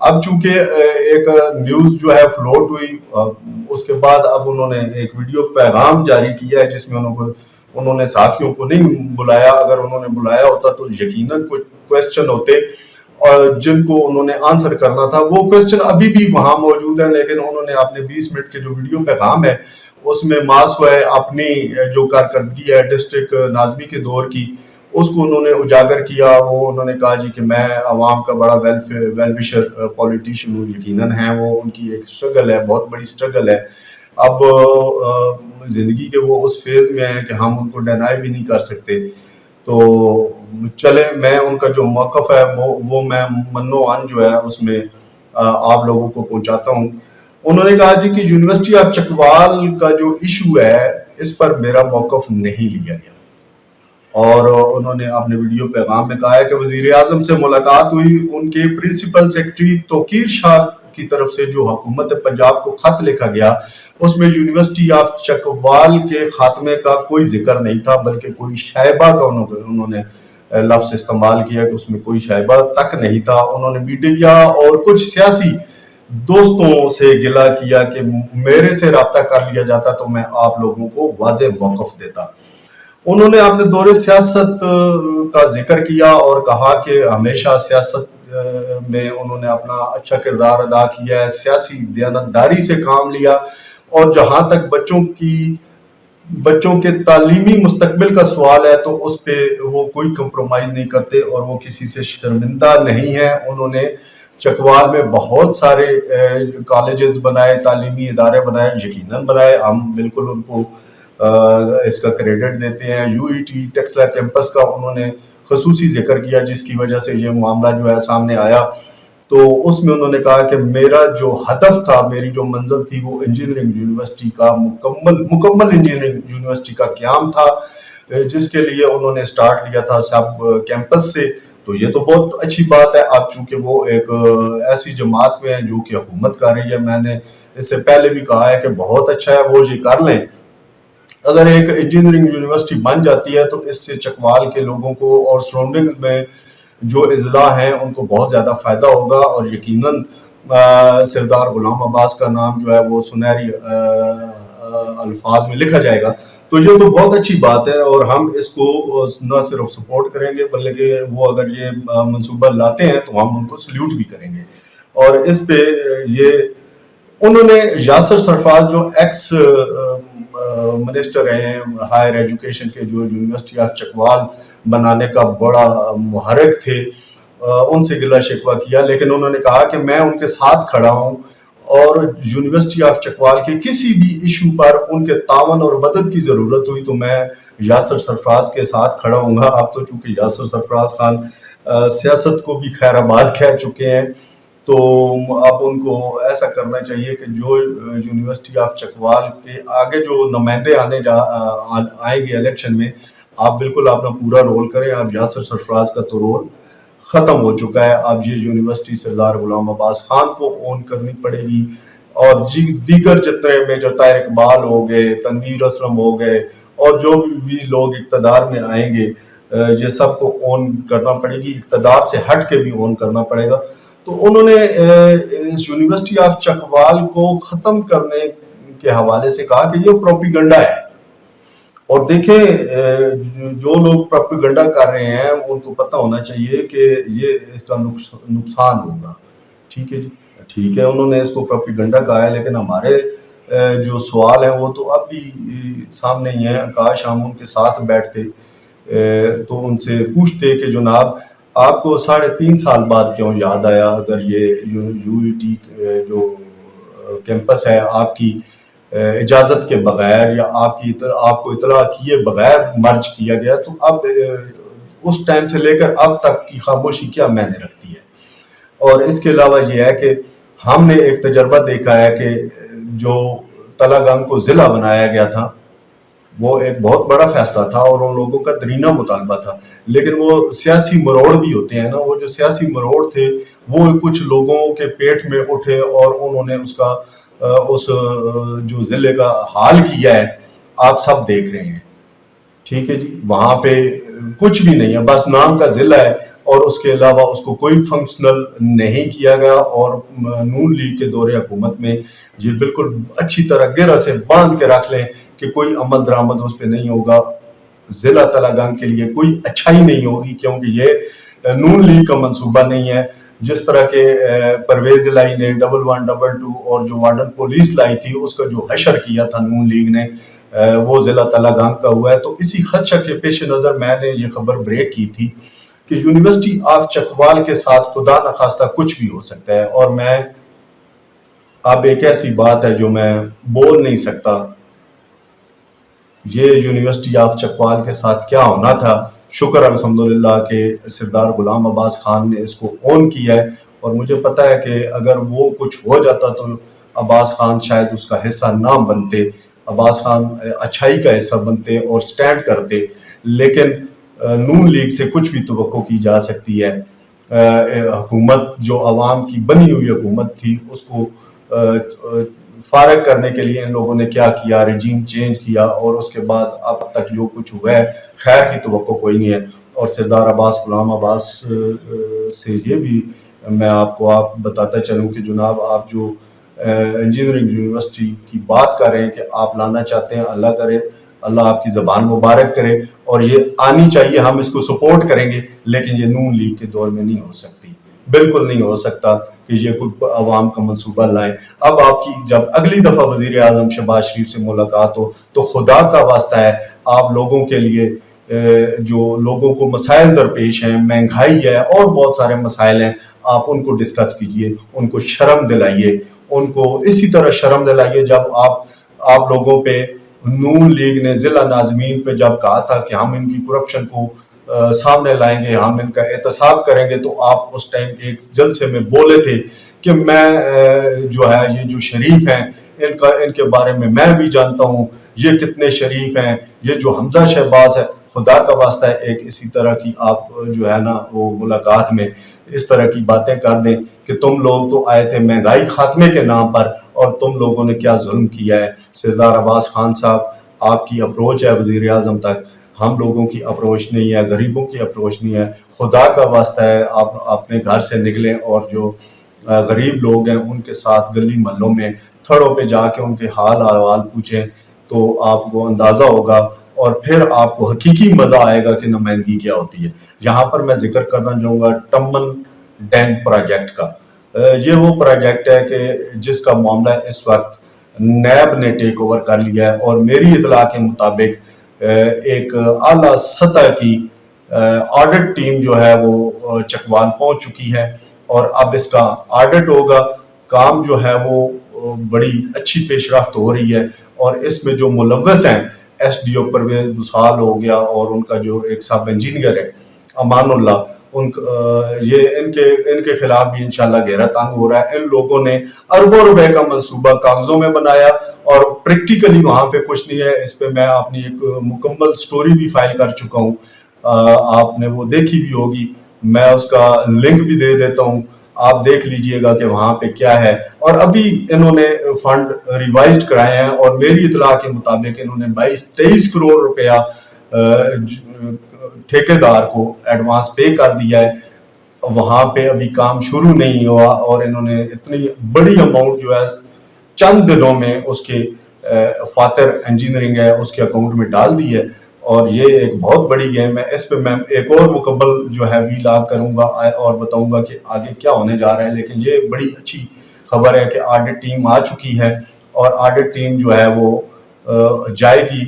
اب چونکہ ایک نیوز جو ہے فلوٹ ہوئی، اس کے بعد اب انہوں نے ایک ویڈیو پیغام جاری کیا ہے جس میں انہوں نے صحافیوں کو نہیں بلایا. اگر انہوں نے بلایا ہوتا تو یقیناً کچھ کویسچن ہوتے اور جن کو انہوں نے آنسر کرنا تھا. وہ کویسچن ابھی بھی وہاں موجود ہیں، لیکن انہوں نے اپنے 20 منٹ کے جو ویڈیو پیغام ہے اس میں ماسوائے اپنی جو کارکردگی ہے ڈسٹرکٹ ناظمی کے دور کی اس کو انہوں نے اجاگر کیا. وہ انہوں نے کہا جی کہ میں عوام کا بڑا ویل وشر پولیٹیشین ہوں. یقیناً ہیں، وہ ان کی ایک سٹرگل ہے، بہت بڑی سٹرگل ہے. اب زندگی کے وہ اس فیز میں ہیں کہ ہم ان کو ڈینائی بھی نہیں کر سکتے. تو چلے میں ان کا جو موقف ہے وہ میں منو عن جو ہے اس میں آپ لوگوں کو پہنچاتا ہوں. انہوں نے کہا جی کہ یونیورسٹی آف چکوال کا جو ایشو ہے اس پر میرا موقف نہیں لیا گیا. اور انہوں نے اپنے ویڈیو پیغام میں کہا ہے کہ وزیر اعظم سے ملاقات ہوئی. ان کے پرنسپل سیکرٹری توقیر شاہ کی طرف سے جو حکومت پنجاب کو خط لکھا گیا اس میں یونیورسٹی آف چکوال کے خاتمے کا کوئی ذکر نہیں تھا، بلکہ کوئی شائبہ کا انہوں نے لفظ استعمال کیا کہ اس میں کوئی شائبہ تک نہیں تھا. انہوں نے میڈیا اور کچھ سیاسی دوستوں سے گلہ کیا کہ میرے سے رابطہ کر لیا جاتا تو میں آپ لوگوں کو واضح موقف دیتا. انہوں نے اپنے دور سیاست کا ذکر کیا اور کہا کہ ہمیشہ سیاست میں انہوں نے اپنا اچھا کردار ادا کیا ہے، سیاسی دیانتداری سے کام لیا، اور جہاں تک بچوں کے تعلیمی مستقبل کا سوال ہے تو اس پہ وہ کوئی کمپرومائز نہیں کرتے اور وہ کسی سے شرمندہ نہیں ہیں. انہوں نے چکوال میں بہت سارے کالجز بنائے، تعلیمی ادارے بنائے، یقیناً بنائے، ہم بالکل ان کو اس کا کریڈٹ دیتے ہیں. U E T Taxila campus کا انہوں نے خصوصی ذکر کیا جس کی وجہ سے یہ معاملہ جو ہے سامنے آیا. تو اس میں انہوں نے کہا کہ میرا جو ہدف تھا، میری جو منزل تھی وہ انجینئرنگ یونیورسٹی کا مکمل انجینئرنگ یونیورسٹی کا قیام تھا، جس کے لیے انہوں نے سٹارٹ لیا تھا سب کیمپس سے. تو یہ تو بہت اچھی بات ہے. اب چونکہ وہ ایک ایسی جماعت میں ہے جو کہ حکومت کر رہی ہے، میں نے اس سے پہلے بھی کہا ہے کہ بہت اچھا ہے وہ یہ کر لیں. اگر ایک انجینئرنگ یونیورسٹی بن جاتی ہے تو اس سے چکوال کے لوگوں کو اور سراؤنڈنگ میں جو اضلاع ہیں ان کو بہت زیادہ فائدہ ہوگا، اور یقیناً سردار غلام عباس کا نام جو ہے وہ سنہری الفاظ میں لکھا جائے گا. تو یہ تو بہت اچھی بات ہے اور ہم اس کو نہ صرف سپورٹ کریں گے بلکہ وہ اگر یہ منصوبہ لاتے ہیں تو ہم ان کو سلیوٹ بھی کریں گے. اور اس پہ یہ انہوں نے یاسر سرفراز جو ایکس منسٹر ہیں ہائر ایجوکیشن کے، جو یونیورسٹی آف چکوال بنانے کا بڑا محرک تھے، ان سے گلہ شکوہ کیا. لیکن انہوں نے کہا کہ میں ان کے ساتھ کھڑا ہوں اور یونیورسٹی آف چکوال کے کسی بھی ایشو پر ان کے تعاون اور مدد کی ضرورت ہوئی تو میں یاسر سرفراز کے ساتھ کھڑا ہوں گا. اب تو چونکہ یاسر سرفراز خان سیاست کو بھی خیر آباد کہہ چکے ہیں تو اب ان کو ایسا کرنا چاہیے کہ جو یونیورسٹی آف چکوال کے آگے جو نمائندے آئیں گے الیکشن میں، آپ بالکل اپنا پورا رول کریں. اب یاسر سرفراز کا تو رول ختم ہو چکا ہے. اب یہ یونیورسٹی سردار غلام عباس خان کو اون کرنی پڑے گی، اور دیگر جتنے میجر طاہر اقبال ہو گئے، تنویر اسلم ہو گئے، اور جو بھی لوگ اقتدار میں آئیں گے یہ سب کو اون کرنا پڑے گی، اقتدار سے ہٹ کے بھی اون کرنا پڑے گا. تو انہوں نے اس یونیورسٹی آف چکوال کو ختم کرنے کے حوالے سے کہا کہ یہ پروپیگنڈا ہے. اور دیکھیں جو لوگ پروپیگنڈا کر رہے ہیں ان کو پتہ ہونا چاہیے کہ یہ اس کا نقصان ہوگا. ٹھیک ہے جی، ٹھیک ہے انہوں نے اس کو پروپیگنڈا کہا ہے، لیکن ہمارے جو سوال ہیں وہ تو اب بھی سامنے ہی ہیں. کاش ہم ان کے ساتھ بیٹھتے تو ان سے پوچھتے کہ جناب آپ کو 3.5 سال بعد کیوں یاد آیا اگر یہ یو ای ٹی جو کیمپس ہے آپ کی اجازت کے بغیر یا آپ کو اطلاع کیے بغیر مرج کیا گیا، تو اب اس ٹائم سے لے کر اب تک کی خاموشی کیا معنی رکھتی ہے. اور اس کے علاوہ یہ ہے کہ ہم نے ایک تجربہ دیکھا ہے کہ جو تلہ گنگ کو ضلع بنایا گیا تھا وہ ایک بہت بڑا فیصلہ تھا اور ان لوگوں کا درینہ مطالبہ تھا، لیکن وہ سیاسی مروڑ بھی ہوتے ہیں نا، وہ جو سیاسی مروڑ تھے وہ کچھ لوگوں کے پیٹ میں اٹھے اور انہوں نے اس جو ضلع کا حال کیا ہے آپ سب دیکھ رہے ہیں. ٹھیک ہے جی، وہاں پہ کچھ بھی نہیں ہے، بس نام کا ضلع ہے اور اس کے علاوہ اس کو کوئی فنکشنل نہیں کیا گیا، اور نون لیگ کے دور حکومت میں یہ بالکل اچھی طرح گرہ سے باندھ کے رکھ لیں کہ کوئی عمل درآمد اس پہ نہیں ہوگا، ضلع تلنگانہ کے لیے کوئی اچھائی نہیں ہوگی، کیونکہ یہ نون لیگ کا منصوبہ نہیں ہے۔ جس طرح کے پرویز الہی نے 1122 اور جو وارڈن پولیس لائی تھی اس کا جو حشر کیا تھا نون لیگ نے، وہ ضلع تلنگانہ کا ہوا ہے۔ تو اسی خدشہ کے پیش نظر میں نے یہ خبر بریک کی تھی کہ یونیورسٹی آف چکوال کے ساتھ خدا نخواستہ کچھ بھی ہو سکتا ہے، اور میں اب ایک ایسی بات ہے جو میں بول نہیں سکتا، یہ یونیورسٹی آف چکوال کے ساتھ کیا ہونا تھا۔ شکر الحمدللہ کہ سردار غلام عباس خان نے اس کو اون کیا ہے، اور مجھے پتا ہے کہ اگر وہ کچھ ہو جاتا تو عباس خان شاید اس کا حصہ نہ بنتے، عباس خان اچھائی کا حصہ بنتے اور سٹینڈ کرتے، لیکن نون لیگ سے کچھ بھی توقع کی جا سکتی ہے۔ حکومت جو عوام کی بنی ہوئی حکومت تھی اس کو فارغ کرنے کے لیے ان لوگوں نے کیا کیا، رجیم چینج کیا، اور اس کے بعد اب تک جو کچھ ہوا ہے خیر کی توقع کوئی نہیں ہے۔ اور سردار عباس غلام عباس سے یہ بھی میں آپ کو بتاتا چلوں کہ جناب آپ جو انجینئرنگ یونیورسٹی کی بات کر رہے ہیں کہ آپ لانا چاہتے ہیں، اللہ کرے، اللہ آپ کی زبان مبارک کرے، اور یہ آنی چاہیے، ہم اس کو سپورٹ کریں گے، لیکن یہ نون لیگ کے دور میں نہیں ہو سکتی، بالکل نہیں ہو سکتا کہ یہ کوئی عوام کا منصوبہ لائیں۔ اب آپ کی جب اگلی دفعہ وزیر اعظم شہباز شریف سے ملاقات ہو تو خدا کا واسطہ ہے آپ لوگوں کے لیے جو لوگوں کو مسائل درپیش ہیں، مہنگائی ہے اور بہت سارے مسائل ہیں، آپ ان کو ڈسکس کیجئے، ان کو شرم دلائیے، ان کو اسی طرح شرم دلائیے جب آپ لوگوں پہ نون لیگ نے ضلع ناظمین پہ جب کہا تھا کہ ہم ان کی کرپشن کو سامنے لائیں گے، ہم ان کا احتساب کریں گے، تو آپ اس ٹائم ایک جلسے میں بولے تھے کہ میں جو ہے یہ جو شریف ہیں ان کے بارے میں بھی جانتا ہوں، یہ کتنے شریف ہیں، یہ جو حمزہ شہباز ہے، خدا کا واسطہ ہے ایک اسی طرح کی آپ جو ہے نا وہ ملاقات میں اس طرح کی باتیں کر دیں کہ تم لوگ تو آئے تھے مہنگائی خاتمے کے نام پر اور تم لوگوں نے کیا ظلم کیا ہے۔ سردار عباس خان صاحب، آپ کی اپروچ ہے وزیر اعظم تک، ہم لوگوں کی اپروچ نہیں ہے، غریبوں کی اپروچ نہیں ہے، خدا کا واسطہ ہے آپ اپنے گھر سے نکلیں اور جو غریب لوگ ہیں ان کے ساتھ گلی محلوں میں تھڑوں پہ جا کے ان کے حال احوال پوچھیں تو آپ کو اندازہ ہوگا، اور پھر آپ کو حقیقی مزہ آئے گا کہ نمائندگی کیا ہوتی ہے۔ یہاں پر میں ذکر کرنا چاہوں گا ٹمن ڈیم پروجیکٹ کا۔ یہ وہ پروجیکٹ ہے کہ جس کا معاملہ اس وقت نیب نے ٹیک اوور کر لیا ہے، اور میری اطلاع کے مطابق ایک اعلیٰ سطح کی آڈٹ ٹیم جو ہے وہ چکوال پہنچ چکی ہے، اور اب اس کا آڈٹ ہوگا۔ کام جو ہے وہ بڑی اچھی پیش رفت ہو رہی ہے، اور اس میں جو ملوث ہیں ایس ڈی او پرویز دسال ہو گیا، اور ان کا جو ایک سب انجینئر ہے امان اللہ، ان کے خلاف بھی انشاءاللہ گہرا تنگ ہو رہا ہے۔ ان لوگوں نے اربوں روپے کا منصوبہ کاغذوں میں بنایا اور پریکٹیکلی وہاں پہ کچھ نہیں ہے۔ اس پہ میں اپنی ایک مکمل سٹوری بھی فائل کر چکا ہوں، آپ نے وہ دیکھی بھی ہوگی، میں اس کا لنک بھی دے دیتا ہوں، آپ دیکھ لیجئے گا کہ وہاں پہ کیا ہے۔ اور ابھی انہوں نے فنڈ ریوائزڈ کرائے ہیں، اور میری اطلاع کے مطابق انہوں نے 22-23 کروڑ روپیہ ٹھیکیدار کو ایڈوانس پے کر دیا ہے۔ وہاں پہ ابھی کام شروع نہیں ہوا، اور انہوں نے اتنی بڑی اماؤنٹ جو ہے چند دنوں میں اس کے فاتر انجینئرنگ ہے اس کے اکاؤنٹ میں ڈال دی ہے، اور یہ ایک بہت بڑی گیم ہے۔ اس پہ میں ایک اور مکمل جو ہے وی لاگ کروں گا اور بتاؤں گا کہ آگے کیا ہونے جا رہا ہے، لیکن یہ بڑی اچھی خبر ہے کہ آڈٹ ٹیم آ چکی ہے، اور آڈٹ ٹیم جو ہے وہ جائے گی،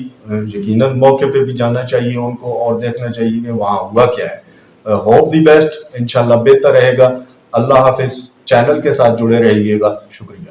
یقیناً موقع پہ بھی جانا چاہیے ان کو اور دیکھنا چاہیے کہ وہاں ہوا کیا ہے۔ ہوپ دی بیسٹ، انشاءاللہ بہتر رہے گا۔ اللہ حافظ، چینل کے ساتھ جڑے رہیے گا، شکریہ۔